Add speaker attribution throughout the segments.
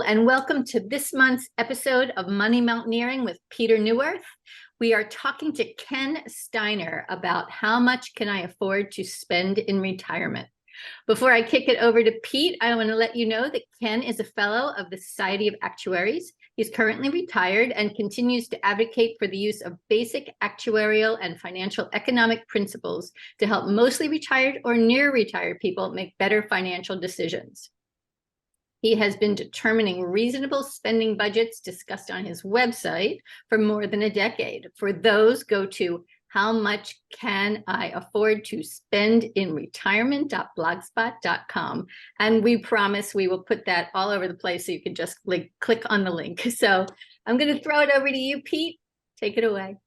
Speaker 1: and welcome to this month's episode of Money Mountaineering with Peter Neuwirth. We are talking to Ken Steiner about how much can I afford to spend in retirement. Before I kick it over to Pete, I want to let you know that Ken is a fellow of the Society of Actuaries. He's currently retired and continues to advocate for the use of basic actuarial and financial economic principles to help mostly retired or near retired people make better financial decisions. He has been determining reasonable spending budgets discussed on his website for more than a decade. For those, go to howmuchcaniaffordtospendinretirement.blogspot.com. And we promise we will put that all over the place so you can just click on the link. So I'm going to throw it over to you, Pete. Take it away.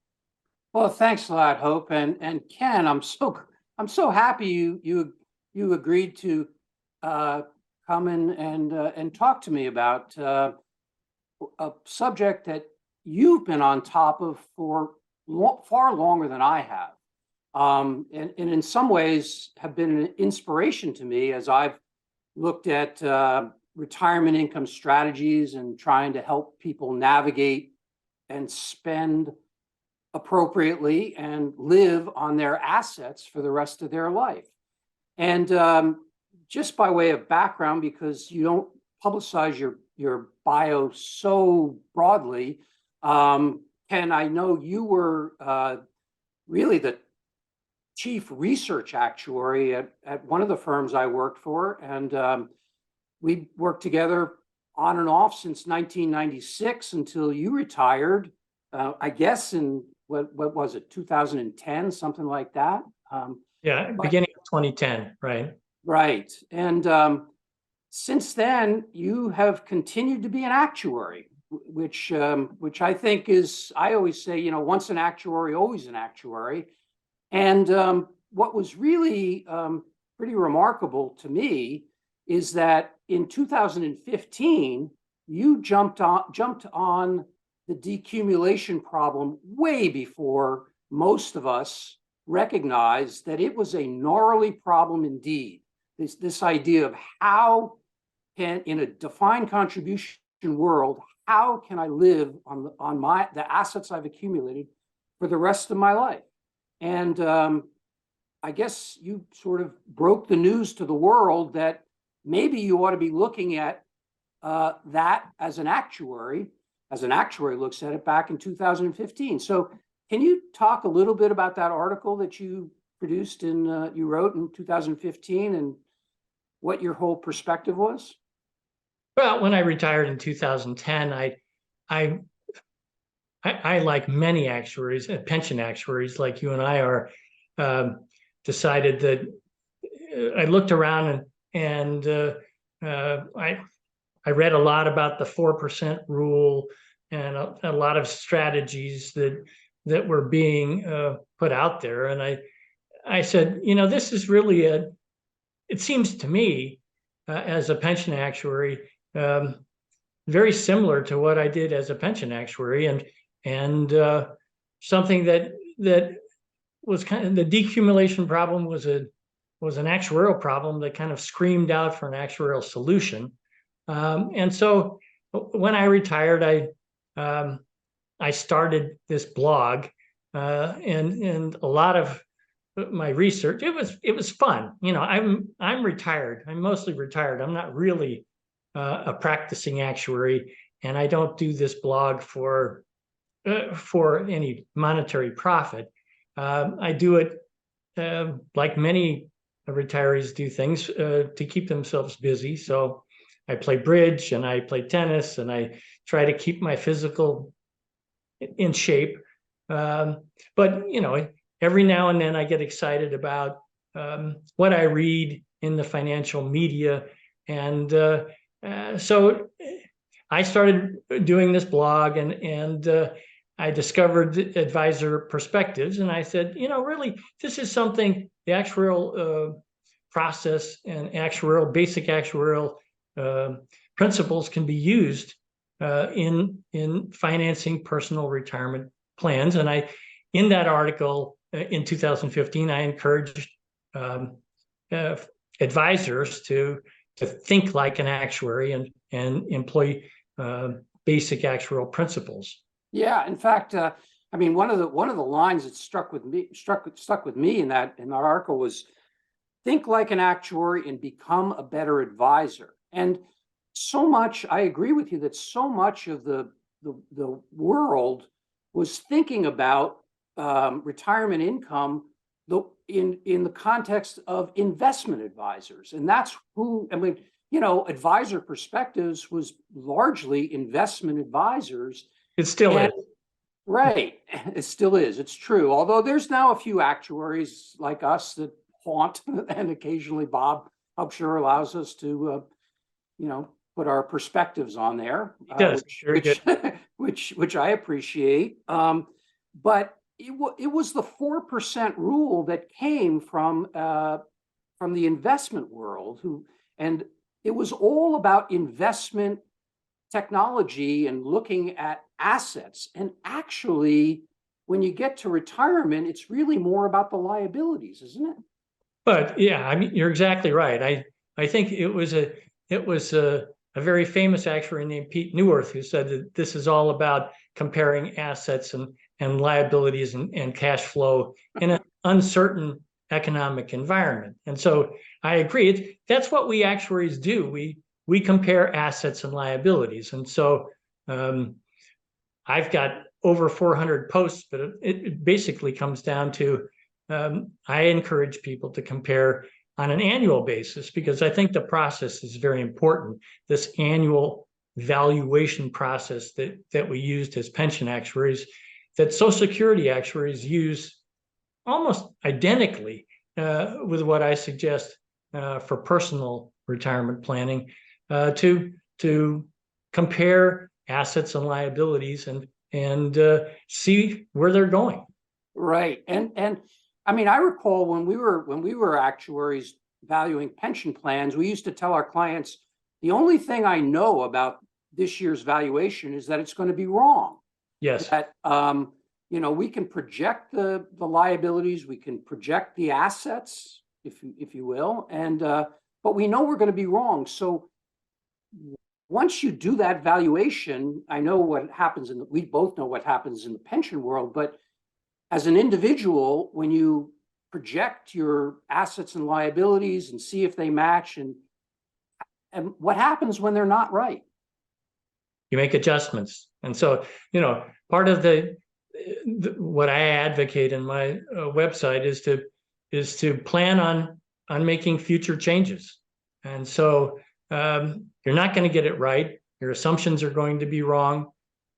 Speaker 2: Well, thanks a lot, Hope. And Ken, I'm so happy you agreed to come in and talk to me about a subject that you've been on top of for far longer than I have, and in some ways have been an inspiration to me as I've looked at retirement income strategies and trying to help people navigate and spend appropriately and live on their assets for the rest of their life. And just by way of background, because you don't publicize your bio so broadly, Ken, I know you were really the chief research actuary at one of the firms I worked for, and we worked together on and off since 1996 until you retired, I guess in what was it, 2010, something like that?
Speaker 3: Beginning of 2010, right?
Speaker 2: Right. And since then, you have continued to be an actuary, which I think is, I always say, once an actuary, always an actuary. And what was really pretty remarkable to me is that in 2015, you jumped on the decumulation problem way before most of us recognized that it was a gnarly problem indeed. This idea of how can, in a defined contribution world, how can I live on the assets I've accumulated for the rest of my life? And I guess you sort of broke the news to the world that maybe you ought to be looking at that as an actuary looks at it back in 2015. So can you talk a little bit about that article that you produced you wrote in 2015 and what your whole perspective was?
Speaker 3: Well, when I retired in 2010, I like many actuaries, pension actuaries like you and I are, decided that I looked around and I read a lot about the 4% rule and a lot of strategies that were being put out there. And I said, this is really it seems to me as a pension actuary, very similar to what I did as a pension actuary, and something that was kind of the decumulation problem was an actuarial problem that kind of screamed out for an actuarial solution. And so when I retired, I started this blog, and a lot of my research, it was fun. I'm retired. I'm mostly retired. I'm not really a practicing actuary, and I don't do this blog for any monetary profit. I do it like many retirees do things to keep themselves busy. So I play bridge and I play tennis and I try to keep my physical in shape. But every now and then I get excited about what I read in the financial media. And so I started doing this blog and I discovered advisor perspectives. And I said, really, this is something, the actuarial process and basic actuarial principles can be used in financing personal retirement plans. And in that article in 2015, I encouraged advisors to think like an actuary employ basic actuarial principles.
Speaker 2: Yeah, in fact, I mean, one of the lines that stuck with me in that article was, think like an actuary and become a better advisor. And so much, I agree with you that so much of the world was thinking about retirement income in the context of investment advisors. And that's who, I mean, you know, Advisor Perspectives was largely investment advisors.
Speaker 3: It still is.
Speaker 2: Right. It still is. It's true. Although there's now a few actuaries like us that haunt, and occasionally Bob, I'm sure, allows us to, you know, put our perspectives on there, which I appreciate. But it was the 4% rule that came from the investment world, and it was all about investment technology and looking at assets. And actually, when you get to retirement, it's really more about the liabilities, isn't it?
Speaker 3: But yeah, I mean, you're exactly right. I think it was a very famous actuary named Pete Neuwirth who said that this is all about comparing assets and liabilities and cash flow in an uncertain economic environment. And so I agree. That's what we actuaries do. We compare assets and liabilities. And so I've got over 400 posts, but it basically comes down to I encourage people to compare on an annual basis, because I think the process is very important. This annual valuation process that we used as pension actuaries, that Social Security actuaries use almost identically with what I suggest for personal retirement planning, to compare assets and liabilities and see where they're going.
Speaker 2: Right. And I mean, I recall when we were actuaries valuing pension plans, we used to tell our clients, the only thing I know about this year's valuation is that it's going to be wrong.
Speaker 3: Yes.
Speaker 2: That you know, we can project the liabilities, we can project the assets, if you will, and but we know we're going to be wrong. So once you do that valuation, I know what happens we both know what happens in the pension world, but as an individual, when you project your assets and liabilities and see if they match, and what happens when they're not right?
Speaker 3: You make adjustments. And so, you know, part of what I advocate in my website is to plan on making future changes. And so you're not going to get it right. Your assumptions are going to be wrong,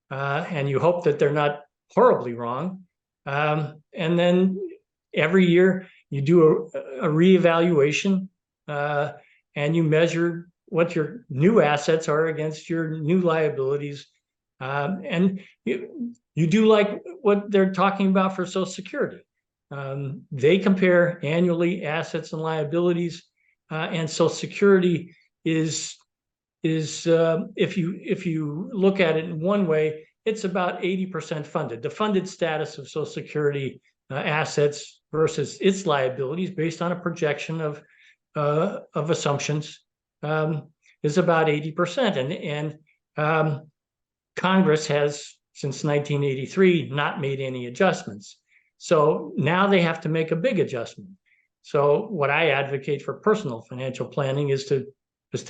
Speaker 3: and you hope that they're not horribly wrong. And then every year you do a reevaluation, and you measure what your new assets are against your new liabilities. And you do like what they're talking about for Social Security. They compare annually assets and liabilities, and Social Security is if you look at it in one way, it's about 80% funded. The funded status of Social Security assets versus its liabilities, based on a projection of assumptions, is about 80%. And Congress has, since 1983, not made any adjustments. So now they have to make a big adjustment. So what I advocate for personal financial planning is to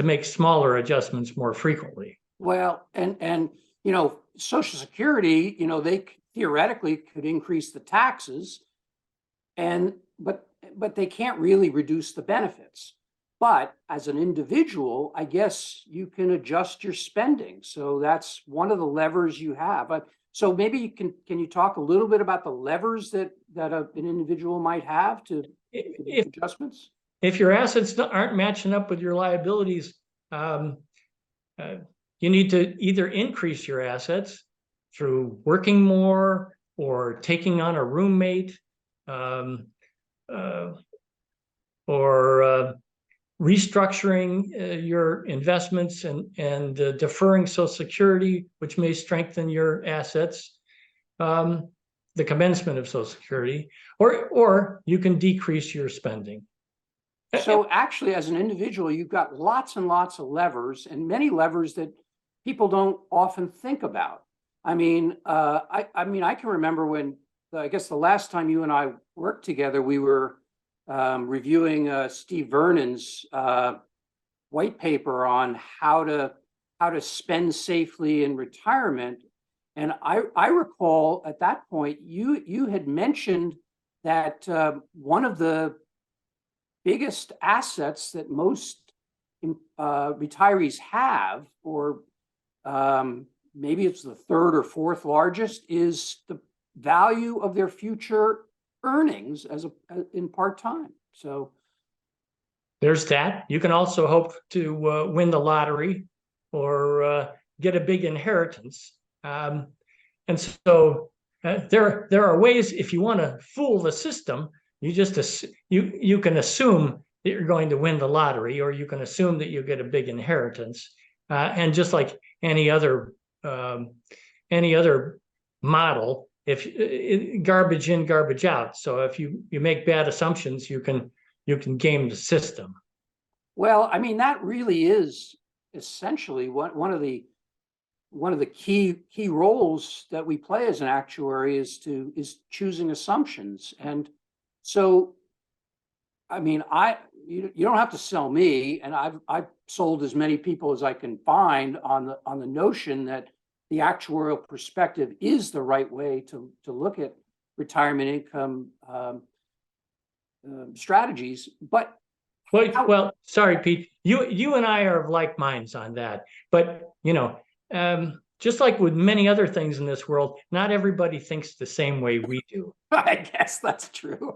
Speaker 3: make smaller adjustments more frequently.
Speaker 2: Well, and you know, Social Security, you know, they theoretically could increase the taxes, but they can't really reduce the benefits. But as an individual, I guess you can adjust your spending. So that's one of the levers you have. So maybe you can you talk a little bit about the levers that an individual might have to make adjustments?
Speaker 3: If your assets aren't matching up with your liabilities, you need to either increase your assets through working more or taking on a roommate, or restructuring your investments and deferring Social Security, which may strengthen your assets, the commencement of Social Security, or you can decrease your spending.
Speaker 2: So actually, as an individual, you've got lots and lots of levers, and many levers that people don't often think about. I mean, I can remember when, I guess the last time you and I worked together, we were reviewing Steve Vernon's white paper on how to spend safely in retirement. And I recall at that point, you had mentioned that one of the biggest assets that most retirees have, or maybe it's the third or fourth largest, is the value of their future earnings in part-time. So
Speaker 3: there's that. You can also hope to win the lottery or get a big inheritance. And so there are ways, if you want to fool the system, you can assume that you're going to win the lottery, or you can assume that you get a big inheritance. And just like any other model, if garbage in, garbage out. So if you make bad assumptions, you can game the system.
Speaker 2: well, I mean, that really is essentially one of the key roles that we play as an actuary is choosing assumptions. And so, I mean, you don't have to sell me, and I've sold as many people as I can find on the notion that the actuarial perspective is the right way to look at retirement income strategies. But
Speaker 3: well, sorry, Pete. You and I are of like minds on that. But just like with many other things in this world, not everybody thinks the same way we do.
Speaker 2: I guess that's true.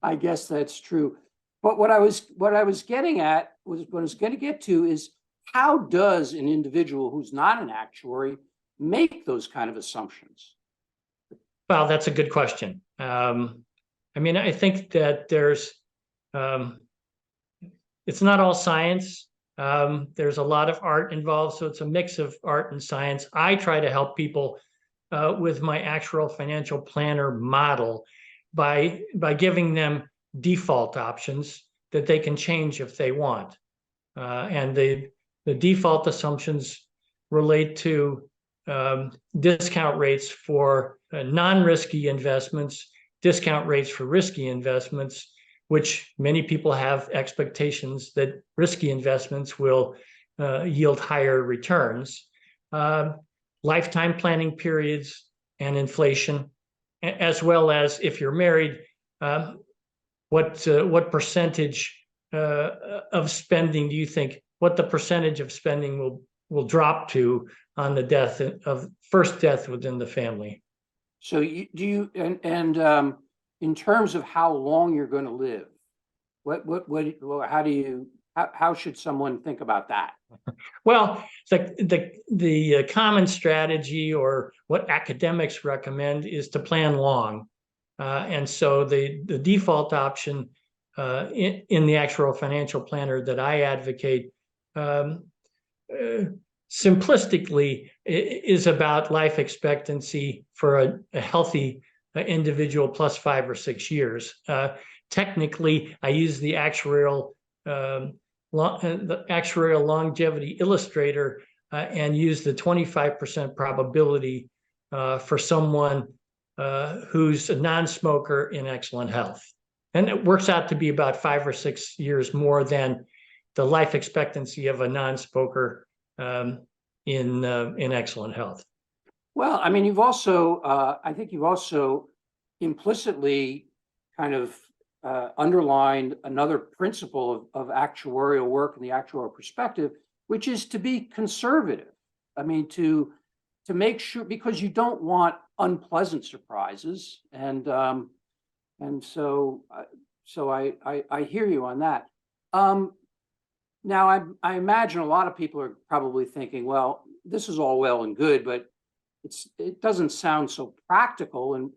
Speaker 2: I guess that's true. But what I was getting at was, what I was going to get to is, how does an individual who's not an actuary make those kind of assumptions?
Speaker 3: Well, that's a good question. I mean, I think that it's not all science. There's a lot of art involved, so it's a mix of art and science. I try to help people with my actual financial planner model by giving them default options that they can change if they want. And the default assumptions relate to discount rates for non-risky investments, discount rates for risky investments, which many people have expectations that risky investments will yield higher returns, lifetime planning periods and inflation, as well as, if you're married, what percentage of spending do you think, what the percentage of spending will drop to on the first death within the family?
Speaker 2: So in terms of how long you're going to live, how should someone think about that?
Speaker 3: Well, the common strategy, or what academics recommend, is to plan long. And so the default option in the actual financial planner that I advocate, simplistically, is about life expectancy for a healthy individual plus 5 or 6 years. Technically, I use the actuarial longevity illustrator and use the 25% probability for someone who's a non-smoker in excellent health. And it works out to be about 5 or 6 years more than the life expectancy of a non-smoker in excellent health.
Speaker 2: Well, I mean, I think you've also implicitly kind of underlined another principle of actuarial work and the actuarial perspective, which is to be conservative. I mean, to make sure, because you don't want unpleasant surprises, and so I hear you on that. Now, I imagine a lot of people are probably thinking, well, this is all well and good, but it doesn't sound so practical. And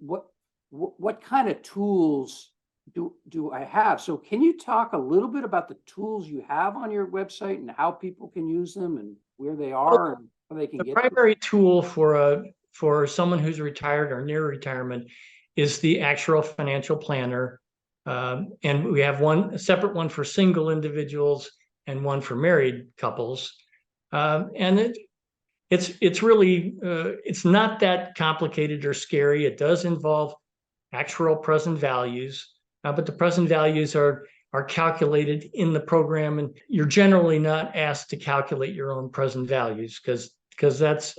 Speaker 2: what kind of tools do I have? So can you talk a little bit about the tools you have on your website and how people can use them and where they are and how they can get
Speaker 3: the primary tool for someone who's retired or near retirement is the actual financial planner. And we have a separate one for single individuals and one for married couples. And it's really, it's not that complicated or scary. It does involve actual present values, but the present values are calculated in the program, and you're generally not asked to calculate your own present values because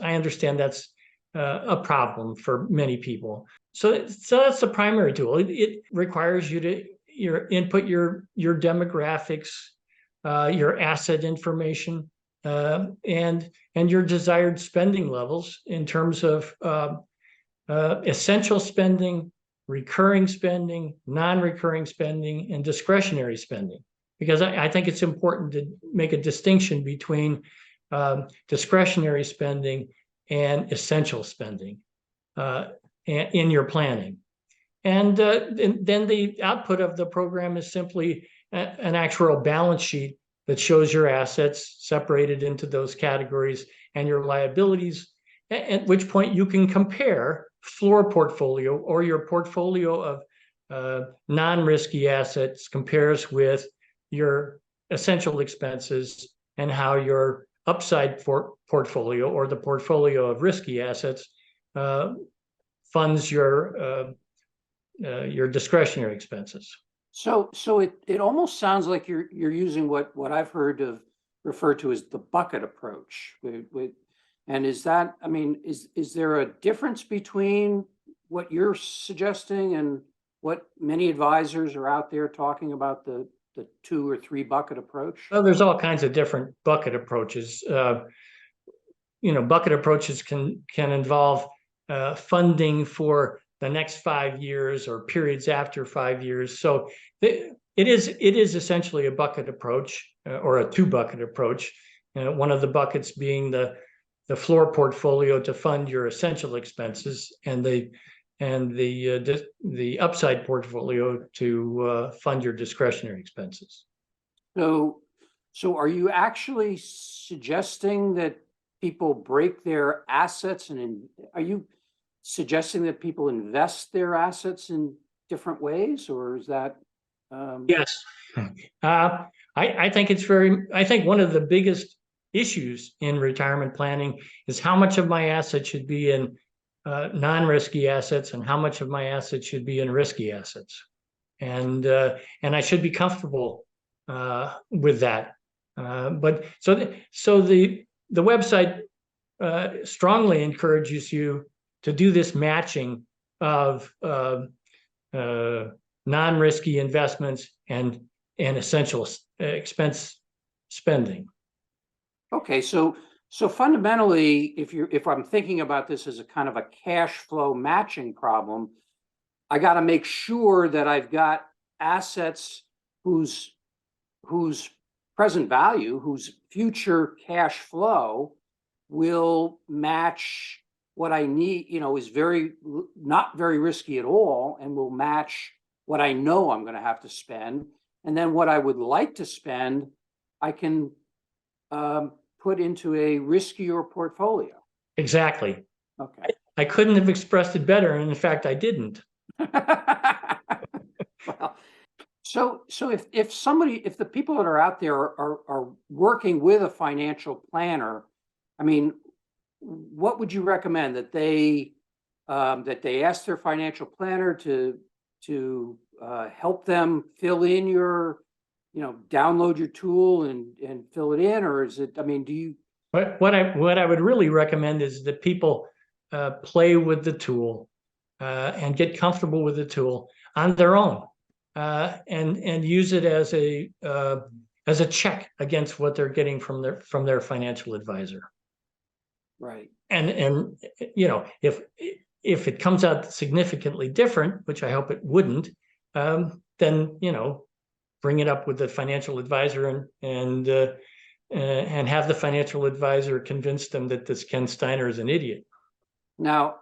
Speaker 3: I understand that's a problem for many people. So that's the primary tool. It requires you to input your demographics, your asset information, and your desired spending levels in terms of essential spending, recurring spending, non-recurring spending, and discretionary spending. Because I think it's important to make a distinction between discretionary spending and essential spending in your planning. And then the output of the program is simply an actual balance sheet that shows your assets separated into those categories and your liabilities, at which point you can compare floor portfolio or your portfolio of non-risky assets compares with your essential expenses, and how your upside portfolio or the portfolio of risky assets funds your discretionary expenses.
Speaker 2: So it almost sounds like you're using what I've heard of referred to as the bucket approach. And is that, I mean, is there a difference between what you're suggesting and what many advisors are out there talking about, the 2 or 3 bucket approach?
Speaker 3: Well, there's all kinds of different bucket approaches. Bucket approaches can involve funding for the next 5 years or periods after 5 years. So it is essentially a bucket approach, or a 2-bucket approach. One of the buckets being the floor portfolio to fund your essential expenses, and the upside portfolio to fund your discretionary expenses.
Speaker 2: So are you actually suggesting that people break their assets, and are you suggesting that people invest their assets in different ways, or is that?
Speaker 3: Yes. I think one of the biggest issues in retirement planning is how much of my assets should be in non-risky assets and how much of my assets should be in risky assets. And I should be comfortable with that. But the website strongly encourages you to do this matching of non-risky investments and essential expense spending.
Speaker 2: Okay, so fundamentally, if I'm thinking about this as a kind of a cash flow matching problem, I got to make sure that I've got assets whose present value, whose future cash flow will match what I need, is not very risky at all, and will match what I know I'm going to have to spend. And then what I would like to spend, I can put into a riskier portfolio. Exactly. Okay.
Speaker 3: I couldn't have expressed it better, and in fact, I didn't.
Speaker 2: Well, so if the people that are out there are working with a financial planner, I mean, what would you recommend? That they ask their financial planner to help them fill in your, download your tool and fill it in, or is it? I mean, do you?
Speaker 3: What I would really recommend is that people play with the tool and get comfortable with the tool on their own, and use it as a check against what they're getting from their financial advisor.
Speaker 2: Right.
Speaker 3: And if it comes out significantly different, which I hope it wouldn't, then bring it up with the financial advisor and have the financial advisor convince them that this Ken Steiner is an idiot.
Speaker 2: Now,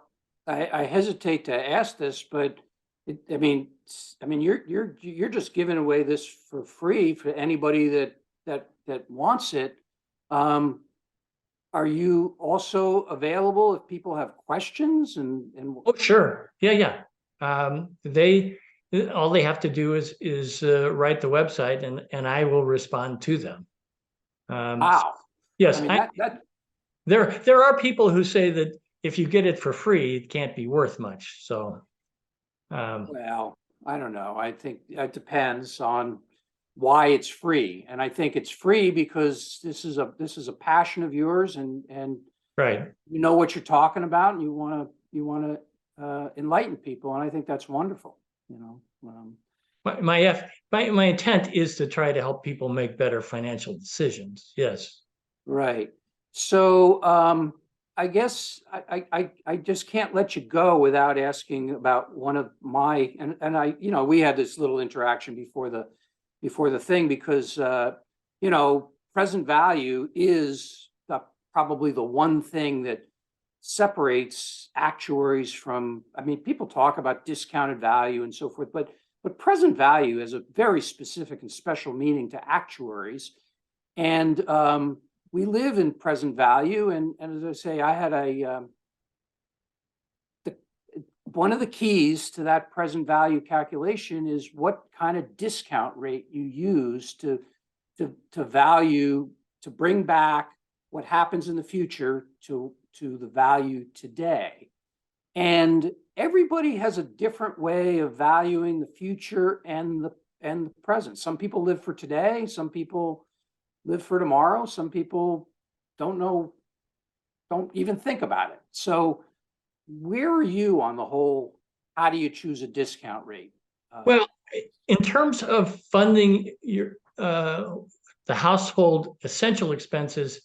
Speaker 2: I hesitate to ask this, but you're just giving away this for free for anybody that wants it. Are you also available if people have questions? And
Speaker 3: Oh, sure. Yeah. all they have to do is write the website, and I will respond to them.
Speaker 2: Wow.
Speaker 3: Yes,
Speaker 2: I mean,
Speaker 3: there are people who say that if you get it for free, it can't be worth much. So,
Speaker 2: well, I don't know. I think it depends on why it's free. And I think it's free because this is a passion of yours, and
Speaker 3: right.
Speaker 2: you know what you're talking about, and you want to enlighten people. And I think that's wonderful, you know.
Speaker 3: My intent is to try to help people make better financial decisions. Yes.
Speaker 2: Right. So I guess I just can't let you go without asking about one of my, and I, you know, we had this little interaction before the thing, because you know, present value is probably the one thing that separates actuaries from, I mean, people talk about discounted value and so forth, but present value has a very specific and special meaning to actuaries. And we live in present value. And as I say, I had one of the keys to that present value calculation is what kind of discount rate you use to value, to bring back what happens in the future to the value today. And everybody has a different way of valuing the future and the present. Some people live for today, some people live for tomorrow, some people don't even think about it. So where are you on the whole, how do you choose a discount rate?
Speaker 3: Well, in terms of funding your the household essential expenses,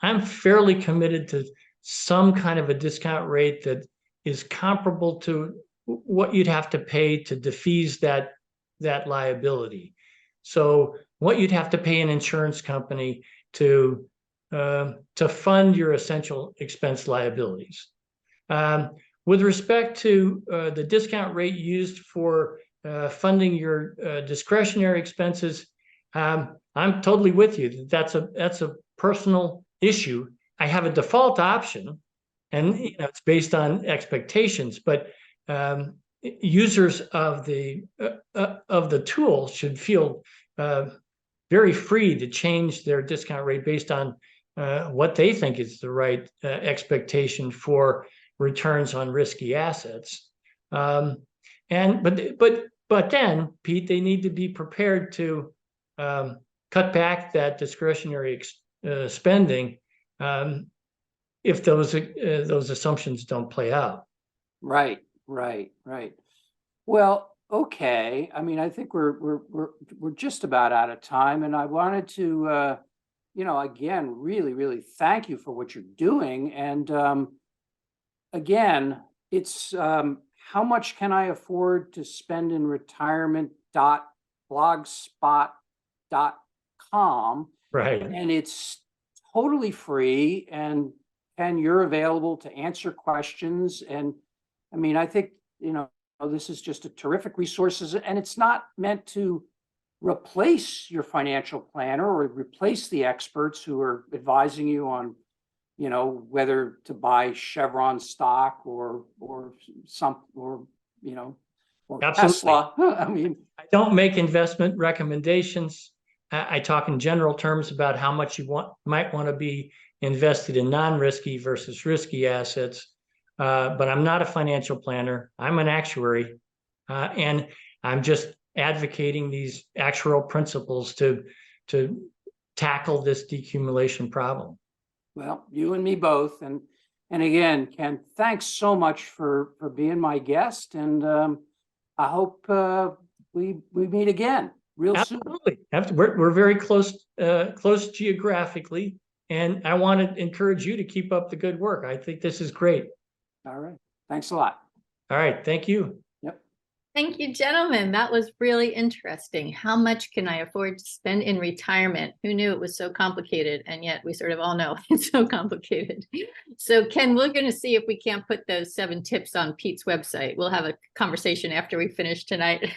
Speaker 3: I'm fairly committed to some kind of a discount rate that is comparable to what you'd have to pay to defease that liability. So what you'd have to pay an insurance company to fund your essential expense liabilities. With respect to the discount rate used for funding your discretionary expenses, I'm totally with you. That's a personal issue. I have a default option, and you know, it's based on expectations. But users of the tool should feel very free to change their discount rate based on what they think is the right expectation for returns on risky assets. But then, Pete, they need to be prepared to cut back that discretionary spending if those assumptions don't play out.
Speaker 2: Right. Well, okay. I mean, I think we're just about out of time, and I wanted to, you know, again, really thank you for what you're doing. And again, it's how much can I afford to spend in retirement.blogspot.com.
Speaker 3: Right.
Speaker 2: And it's totally free, and you're available to answer questions. And I mean, I think, you know, this is just a terrific resource, and it's not meant to replace your financial planner or replace the experts who are advising you on, you know, whether to buy Chevron stock or you know, or Tesla. I mean,
Speaker 3: I don't make investment recommendations. I talk in general terms about how much you might want to be invested in non-risky versus risky assets. But I'm not a financial planner. I'm an actuary, and I'm just advocating these actuarial principles to tackle this decumulation problem.
Speaker 2: Well, you and me both. And again, Ken, thanks so much for being my guest. And I hope we meet again real soon.
Speaker 3: Absolutely. We're very close geographically, and I want to encourage you to keep up the good work. I think this is great.
Speaker 2: All right. Thanks a lot.
Speaker 3: All right. Thank you.
Speaker 2: Yep.
Speaker 1: Thank you, gentlemen. That was really interesting. How much can I afford to spend in retirement? Who knew it was so complicated? And yet we sort of all know it's so complicated. So Ken, we're going to see if we can't put those 7 tips on Pete's website. We'll have a conversation after we finish tonight.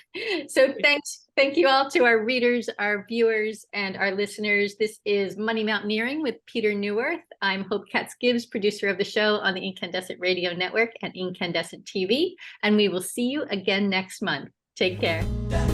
Speaker 1: So thank you all to our readers, our viewers, and our listeners. This is Money Mountaineering with Peter Neuwirth. I'm Hope Katz-Gibbs, producer of the show on the Incandescent Radio Network and Incandescent TV. And we will see you again next month. Take care.